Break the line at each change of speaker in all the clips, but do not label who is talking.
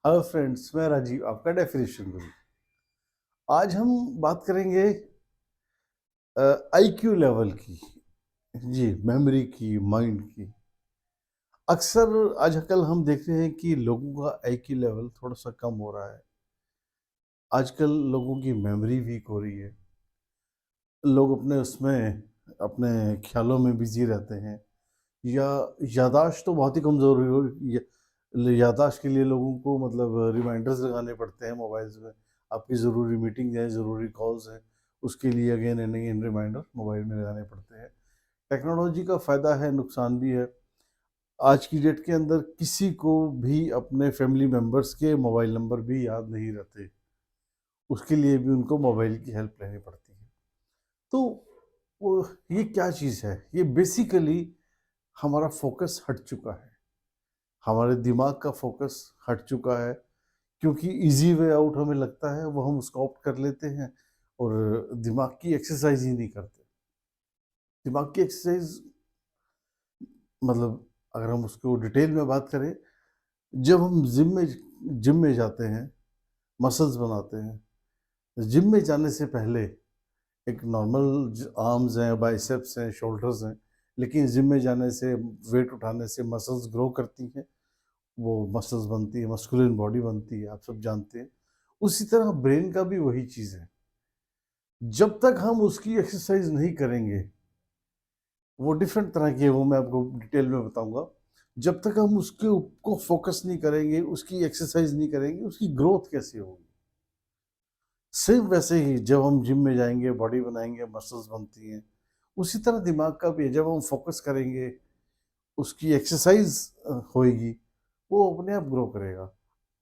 Hello friends, मैं राजीव, आपका definition गुरु। आज हम बात करेंगे आईक्यू लेवल की। जी, मेमोरी की, माइंड की। अक्सर आजकल हम देख रहे हैं कि लोगों का आईक्यू लेवल थोड़ा सा कम हो रहा है। आजकल लोगों की मेमोरी वीक हो रही है। लोग अपने ख्यालों में बिजी रहते हैं, या यादाश्त तो बहुत ही कमज़ोर हुई हो। यादाश्त के लिए लोगों को मतलब रिमाइंडर्स लगाने पड़ते हैं मोबाइल्स में। आपकी ज़रूरी मीटिंग है, ज़रूरी कॉल्स हैं, उसके लिए again and again reminder mobile में लगाने पड़ते हैं। टेक्नोलॉजी का फ़ायदा है, नुकसान भी है। आज की डेट के अंदर किसी को भी अपने फैमिली मेम्बर्स के मोबाइल नंबर भी याद नहीं रहते। उसके लिए भी उनको मोबाइल की हेल्प लेनी पड़ती है। तो वो ये क्या चीज़ है? ये बेसिकली हमारा फ़ोकस हट चुका है। हमारे दिमाग का फ़ोकस हट चुका है, क्योंकि ईज़ी वे आउट हमें लगता है, वो हम उसको ऑप्ट कर लेते हैं और दिमाग की एक्सरसाइज़ ही नहीं करते। दिमाग की एक्सरसाइज़ मतलब अगर हम उसको डिटेल में बात करें, जब हम जिम में जाते हैं, मसल्स बनाते हैं। जिम में जाने से पहले एक नॉर्मल आर्म्स हैं, बाइसेप्स हैं, शोल्डर्स हैं, लेकिन जिम में जाने से, वेट उठाने से मसल्स ग्रो करती हैं। वो मसल्स बनती है, मस्कुलिन बॉडी बनती है, आप सब जानते हैं। उसी तरह ब्रेन का भी वही चीज़ है। जब तक हम उसकी एक्सरसाइज नहीं करेंगे, वो डिफरेंट तरह की है, वो मैं आपको डिटेल में बताऊँगा। जब तक हम उसके को फोकस नहीं करेंगे, उसकी एक्सरसाइज नहीं करेंगे, उसकी ग्रोथ कैसे होगी? सेम वैसे ही जब हम जिम में जाएँगे, बॉडी बनाएँगे, मसल्स बनती हैं। उसी तरह दिमाग का भी है, जब हम फोकस करेंगे, उसकी एक्सरसाइज होएगी, वो अपने आप ग्रो करेगा।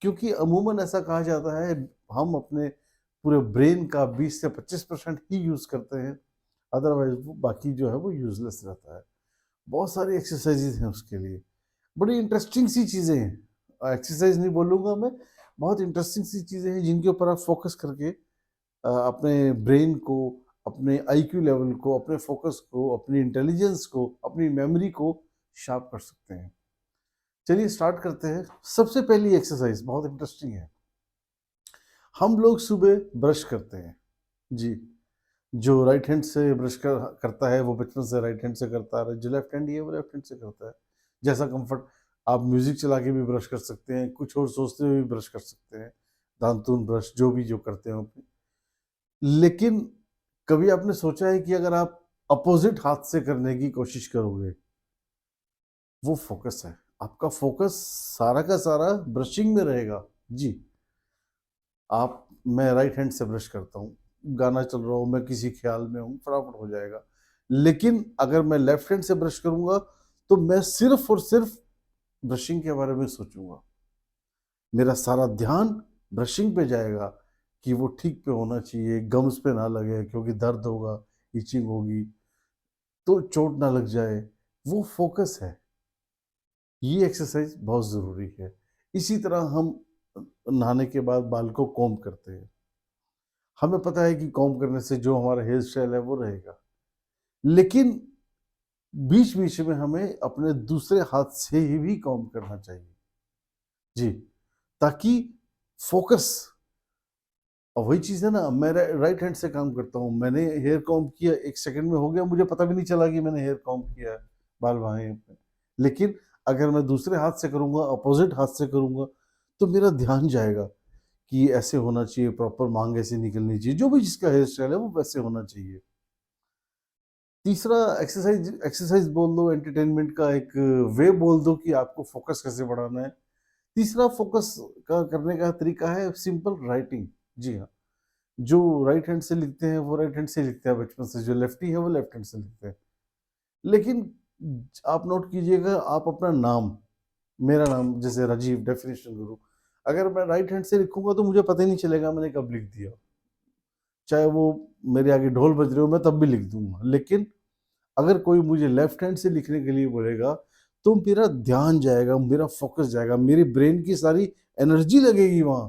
क्योंकि अमूमन ऐसा कहा जाता है, हम अपने पूरे ब्रेन का 20 से 25% ही यूज़ करते हैं, अदरवाइज़ वो बाकी जो है वो यूज़लेस रहता है। बहुत सारी एक्सरसाइज़ेज़ हैं उसके लिए, बड़ी इंटरेस्टिंग सी चीज़ें हैं। एक्सरसाइज़ नहीं बोलूँगा मैं, बहुत इंटरेस्टिंग सी चीज़ें हैं जिनके ऊपर आप फ़ोकस करके अपने ब्रेन को, अपने आईक्यू लेवल को, अपने फ़ोकस को, अपनी इंटेलिजेंस को, अपनी मेमोरी को शार्प कर सकते हैं। चलिए स्टार्ट करते हैं। सबसे पहली एक्सरसाइज़ बहुत इंटरेस्टिंग है। हम लोग सुबह ब्रश करते हैं। जी, जो राइट हैंड से ब्रश करता है वो बचपन से राइट हैंड से करता आ रहा है, जो लेफ्ट हैंडी है वो लेफ्ट हैंड से करता है। जैसा कंफर्ट, आप म्यूज़िक चला के भी ब्रश कर सकते हैं, कुछ और सोचते हुए भी ब्रश कर सकते हैं, दातून ब्रश जो भी जो करते हो अपने। लेकिन कभी आपने सोचा है कि अगर आप अपोज़िट हाथ से करने की कोशिश करोगे, वो फ़ोकस है। आपका फ़ोकस सारा का सारा ब्रशिंग में रहेगा। जी। मैं राइट हैंड से ब्रश करता हूँ, गाना चल रहा हो, मैं किसी ख्याल में हूँ, फटाफट हो जाएगा। लेकिन अगर मैं लेफ्ट हैंड से ब्रश करूँगा, तो मैं सिर्फ़ और सिर्फ़ ब्रशिंग के बारे में सोचूँगा। मेरा सारा ध्यान ब्रशिंग पे जाएगा कि वो ठीक पे होना चाहिए, गम्स पे ना लगे क्योंकि दर्द होगा, इचिंग होगी, तो चोट ना लग जाए, वो फ़ोकस है। ये एक्सरसाइज़ बहुत ज़रूरी है। इसी तरह हम नहाने के बाद बाल को कोम्ब करते हैं। हमें पता है कि कॉम्ब करने से जो हमारा हेयर स्टाइल है वो रहेगा। लेकिन बीच-बीच में हमें अपने दूसरे हाथ से ही भी कॉम्ब करना चाहिए। जी, ताकि फ़ोकस, और वही चीज़ है ना, मैं राइट हैंड से काम करता हूँ। मैंने हेयर कॉम्ब किया, 1 सेकंड में हो गया, मुझे पता भी नहीं चला कि मैंने हेयर कॉम्ब किया है, बाल बाँके पे। लेकिन अगर मैं दूसरे हाथ से करूँगा, अपोज़िट हाथ से करूँगा, तो मेरा ध्यान जाएगा कि ऐसे होना चाहिए, प्रॉपर मांग ऐसे निकलनी चाहिए, जो भी जिसका हेयर स्टाइल है वो वैसे होना चाहिए। तीसरा एक्सरसाइज बोल दो, एंटरटेनमेंट का एक वे बोल दो कि आपको फोकस कैसे बढ़ाना है। तीसरा फोकस का करने का तरीका है सिंपल राइटिंग। जी हाँ, जो राइट हैंड से लिखते हैं वो राइट हैंड से लिखते हैं बचपन से, जो लेफ्टी है वो लेफ्ट हैंड से लिखते हैं। लेकिन आप नोट कीजिएगा, आप अपना नाम, मेरा नाम जैसे राजीव, डेफिनेशन गुरु, अगर मैं राइट हैंड से लिखूंगा तो मुझे पता ही नहीं चलेगा मैंने कब लिख दिया। चाहे वो मेरे आगे ढोल बज रहे हो, मैं तब भी लिख दूंगा। लेकिन अगर कोई मुझे लेफ्ट हैंड से लिखने के लिए बोलेगा, तो मेरा ध्यान जाएगा, मेरा फ़ोकस जाएगा, मेरे ब्रेन की सारी एनर्जी लगेगी वहाँ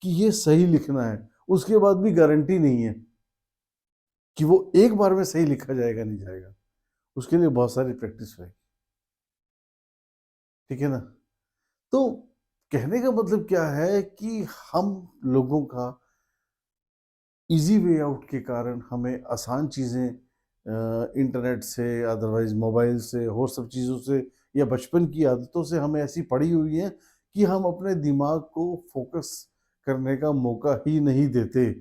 कि ये सही लिखना है। उसके बाद भी गारंटी नहीं है कि वो एक बार में सही लिखा जाएगा, नहीं जाएगा। उसके लिए बहुत सारी प्रैक्टिस रहेगी, ठीक है ना? तो कहने का मतलब क्या है कि हम लोगों का ईज़ी वे आउट के कारण हमें आसान चीज़ें इंटरनेट से, अदरवाइज़ मोबाइल से और सब चीज़ों से या बचपन की आदतों से हमें ऐसी पड़ी हुई हैं कि हम अपने दिमाग को फ़ोकस करने का मौका ही नहीं देते।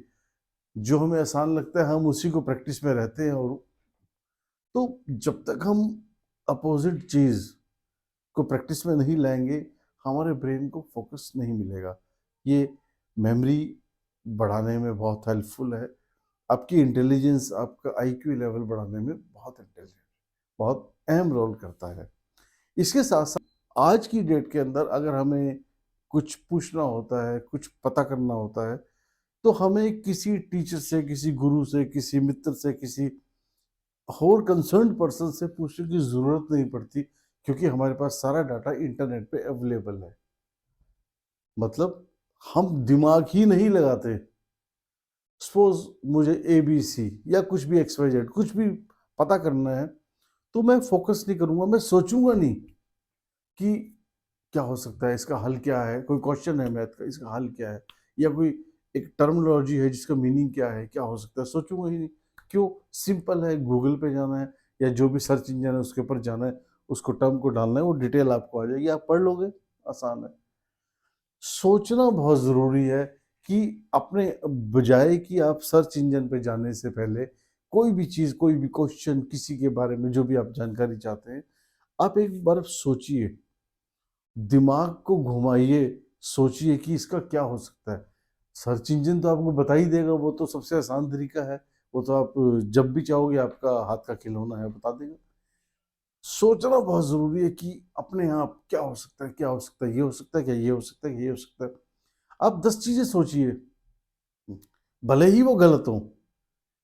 जो हमें आसान लगता है हम उसी को प्रैक्टिस में रहते हैं। और तो जब तक हम अपोज़िट चीज़ को प्रैक्टिस में नहीं लाएँगे, हमारे ब्रेन को फ़ोकस नहीं मिलेगा। ये मेमोरी बढ़ाने में बहुत हेल्पफुल है। आपकी इंटेलिजेंस, आपका आईक्यू लेवल बढ़ाने में बहुत अहम रोल करता है। इसके साथ-साथ आज की डेट के अंदर अगर हमें कुछ पूछना होता है, कुछ पता करना होता है, तो हमें किसी टीचर से, किसी गुरु से, किसी मित्र से, किसी और कंसर्न्ड पर्सन से पूछने की ज़रूरत नहीं पड़ती, क्योंकि हमारे पास सारा डाटा इंटरनेट पे अवेलेबल है। मतलब हम दिमाग ही नहीं लगाते। सपोज़ मुझे एबीसी या कुछ भी एक्स-वाई-ज़ेड कुछ भी पता करना है, तो मैं फ़ोकस नहीं करूँगा, मैं सोचूँगा नहीं कि क्या हो सकता है, इसका हल क्या है? कोई क्वेश्चन है मैथ का, इसका हल क्या है? या कोई एक टर्मिनोलॉजी है जिसका मीनिंग क्या है? क्या हो सकता है? सोचूँगा ही नहीं। क्यों? सिंपल है, गूगल पे जाना है या जो भी सर्च इंजन है उसके ऊपर जाना है, उसको टर्म को डालना है, वो डिटेल आपको आ जाएगी, आप पढ़ लोगे, आसान है। सोचना बहुत ज़रूरी है कि अपने बजाय कि आप सर्च इंजन पे जाने से पहले कोई भी चीज़, कोई भी क्वेश्चन किसी के बारे में जो भी आप जानकारी चाहते हैं, आप एक बार सोचिए, दिमाग को घुमाइए, सोचिए कि इसका क्या हो सकता है। सर्च इंजन तो आपको बता ही देगा, वो तो सबसे आसान तरीका है, वो तो आप जब भी चाहोगे आपका हाथ का खिलौना है, बता देगा। सोचना बहुत ज़रूरी है कि अपने आप क्या हो सकता है, क्या हो सकता है, ये हो सकता है क्या, ये हो सकता है, ये हो सकता है। आप 10 चीज़ें सोचिए, भले ही वो गलत हों,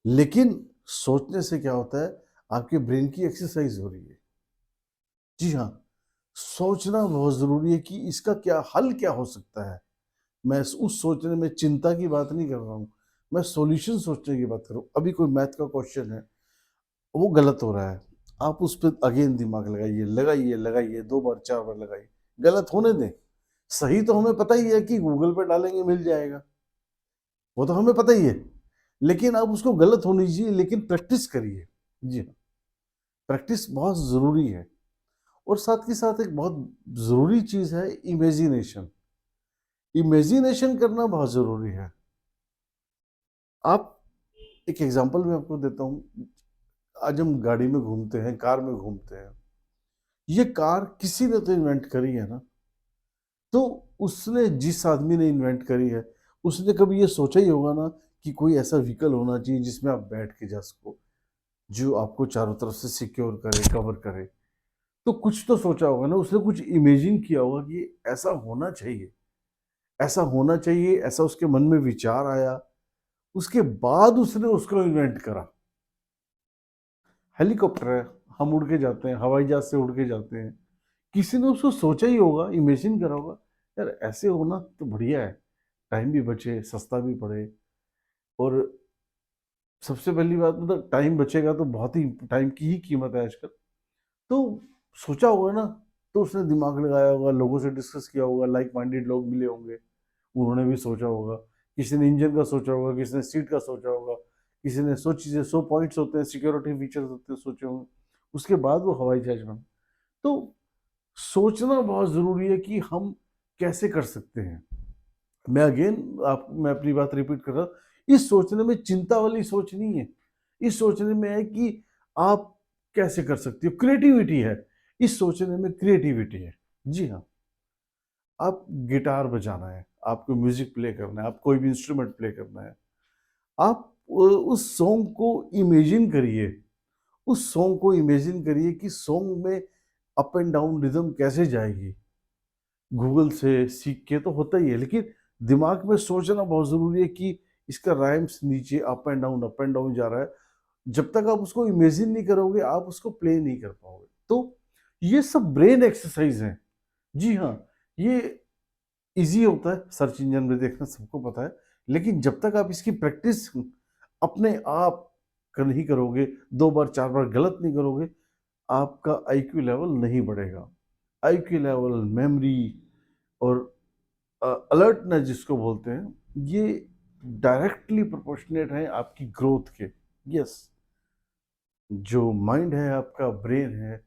लेकिन सोचने से क्या होता है, आपके ब्रेन की एक्सरसाइज़ हो रही है। जी हाँ, सोचना बहुत ज़रूरी है कि इसका हल क्या हो सकता है। मैं उस सोचने में चिंता की बात नहीं कर रहा हूँ, मैं सॉल्यूशन सोचने की बात कर रहा हूँ। अभी कोई मैथ का क्वेश्चन है, वो गलत हो रहा है, आप उस पे अगेन दिमाग लगाइए, लगाइए, लगाइए, 2 बार, 4 बार लगाइए, गलत होने दें। सही तो हमें पता ही है कि गूगल पे डालेंगे मिल जाएगा, वो तो हमें पता ही है। लेकिन आप उसको गलत होने दीजिए, लेकिन प्रैक्टिस करिए। जी हाँ, प्रैक्टिस बहुत ज़रूरी है। और साथ के साथ एक बहुत ज़रूरी चीज़ है इमेजिनेशन। इमेजिनेशन करना बहुत ज़रूरी है। आप एक एग्ज़ाम्पल मैं आपको देता हूँ। आज हम गाड़ी में घूमते हैं, कार में घूमते हैं। ये कार किसी ने तो इन्वेंट करी है ना, तो उसने जिस आदमी ने इन्वेंट करी है, उसने कभी ये सोचा ही होगा ना कि कोई ऐसा व्हीकल होना चाहिए जिसमें आप बैठ के जा सको, जो आपको चारों तरफ से सिक्योर करे, कवर करे। तो कुछ तो सोचा होगा ना, उसने कुछ इमेजिन किया होगा कि ये ऐसा होना चाहिए, ऐसा होना चाहिए, ऐसा उसके मन में विचार आया, उसके बाद उसने उसको इन्वेंट करा। हेलीकॉप्टर है, हम उड़ के जाते हैं, हवाई जहाज से उड़ के जाते हैं। किसी ने उसको सोचा ही होगा, इमेजिन करा होगा, यार ऐसे होना तो बढ़िया है, टाइम भी बचे, सस्ता भी पड़े। और सबसे पहली बात, मतलब टाइम बचेगा तो बहुत ही टाइम की ही कीमत है आजकल। तो सोचा होगा ना, तो उसने दिमाग लगाया होगा, लोगों से डिस्कस किया होगा, लाइक माइंडेड लोग मिले होंगे, उन्होंने भी सोचा होगा। किसी ने इंजन का सोचा होगा, किसी ने सीट का सोचा होगा, किसी ने 100 चीज़ें, 100 पॉइंट्स होते हैं, सिक्योरिटी फीचर्स होते हैं, सोचे होंगे। उसके बाद वो हवाई जहाज बना। तो सोचना बहुत ज़रूरी है कि हम कैसे कर सकते हैं। मैं अपनी बात रिपीट कर रहा हूँ। इस सोचने में चिंता वाली सोच नहीं है। इस सोचने में है कि आप कैसे कर सकते हो, क्रिएटिविटी है। इस सोचने में क्रिएटिविटी है। जी हाँ, आप गिटार बजाना है, आपको म्यूज़िक प्ले करना है, आप कोई भी इंस्ट्रूमेंट प्ले करना है। आप उस सॉन्ग को इमेजिन करिए। उस सॉन्ग को इमेजिन करिए कि सॉन्ग में अप एंड डाउन रिदम कैसे जाएगी। गूगल से सीख के तो होता ही है, लेकिन दिमाग में सोचना बहुत ज़रूरी है कि इसका राइम्स नीचे अप एंड डाउन जा रहा है। जब तक आप उसको इमेजिन नहीं करोगे, आप उसको प्ले नहीं कर पाओगे। तो ये सब ब्रेन एक्सरसाइज़ हैं। जी हाँ, ये ईज़ी होता है सर्च इंजन में देखना, सबको पता है। लेकिन जब तक आप इसकी प्रैक्टिस अपने आप नहीं करोगे, 2 बार 4 बार गलत नहीं करोगे, आपका आईक्यू लेवल नहीं बढ़ेगा। आईक्यू लेवल, मेमोरी और अलर्टनेस जिसको बोलते हैं, ये डायरेक्टली प्रोपोर्शनेट है आपकी ग्रोथ के। यस, जो माइंड है, आपका ब्रेन है,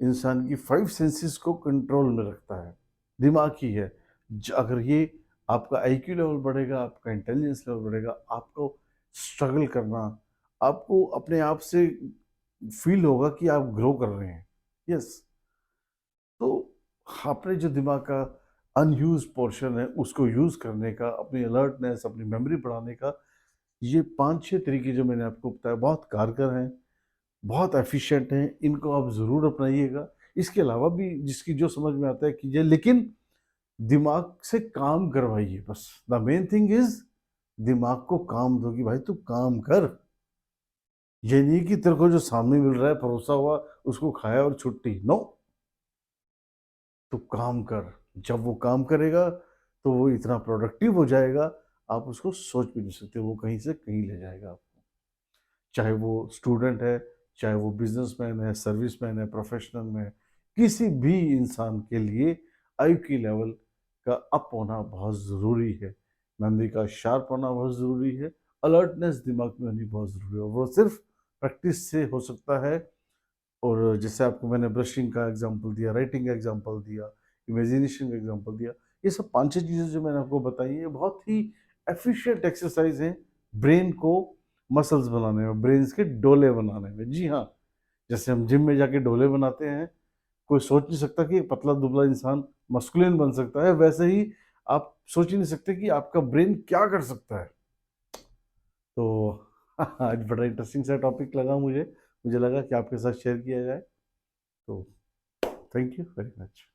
इंसान की 5 सेंसेस को कंट्रोल में रखता है, दिमाग ही है। अगर ये आपका आईक्यू लेवल बढ़ेगा, आपका इंटेलिजेंस लेवल बढ़ेगा, आपको स्ट्रगल करना, आपको अपने आप से फील होगा कि आप ग्रो कर रहे हैं। यस, तो अपने जो दिमाग का अनयूज पोर्शन है उसको यूज करने का, अपनी अलर्टनेस, अपनी मेमोरी बढ़ाने का, ये 5-6 तरीके जो मैंने आपको बताया बहुत कारगर हैं, बहुत एफिशिएंट हैं, इनको आप ज़रूर अपनाइएगा। इसके अलावा भी जिसकी जो समझ में आता है कीजिए, लेकिन दिमाग से काम करवाइए बस। द मेन थिंग इज दिमाग को काम दो कि भाई तू काम कर। ये नहीं कि तेरे को जो सामने मिल रहा है परोसा हुआ उसको खाया और छुट्टी। नो, तू काम कर। जब वो काम करेगा तो वो इतना प्रोडक्टिव हो जाएगा, आप उसको सोच भी नहीं सकते, वो कहीं से कहीं ले जाएगा आपको। चाहे वो स्टूडेंट है, चाहे वो बिजनेसमैन है, सर्विसमैन है, प्रोफेशनल में है, किसी भी इंसान के लिए आईक्यू लेवल का अप होना बहुत ज़रूरी है, मेमोरी का शार्प होना बहुत ज़रूरी है, अलर्टनेस दिमाग में होनी बहुत ज़रूरी है, और वो सिर्फ प्रैक्टिस से हो सकता है। और जैसे आपको मैंने ब्रशिंग का एग्जांपल दिया, राइटिंग का एग्जांपल दिया, इमेजिनेशन का एग्जांपल दिया, ये सब 5-6 चीज़ें जो मैंने आपको बताई है बहुत ही एफिशिएंट एक्सरसाइज हैं ब्रेन को मसल्स बनाने में, ब्रेन्स के डोले बनाने में। जी हाँ, जैसे हम जिम में जाके डोले बनाते हैं, कोई सोच नहीं सकता कि एक पतला-दुबला इंसान मस्कुलिन बन सकता है, वैसे ही आप सोच ही नहीं सकते कि आपका ब्रेन क्या कर सकता है। तो आज बड़ा इंटरेस्टिंग सा टॉपिक लगा मुझे लगा कि आपके साथ शेयर किया जाए। तो थैंक यू वेरी मच।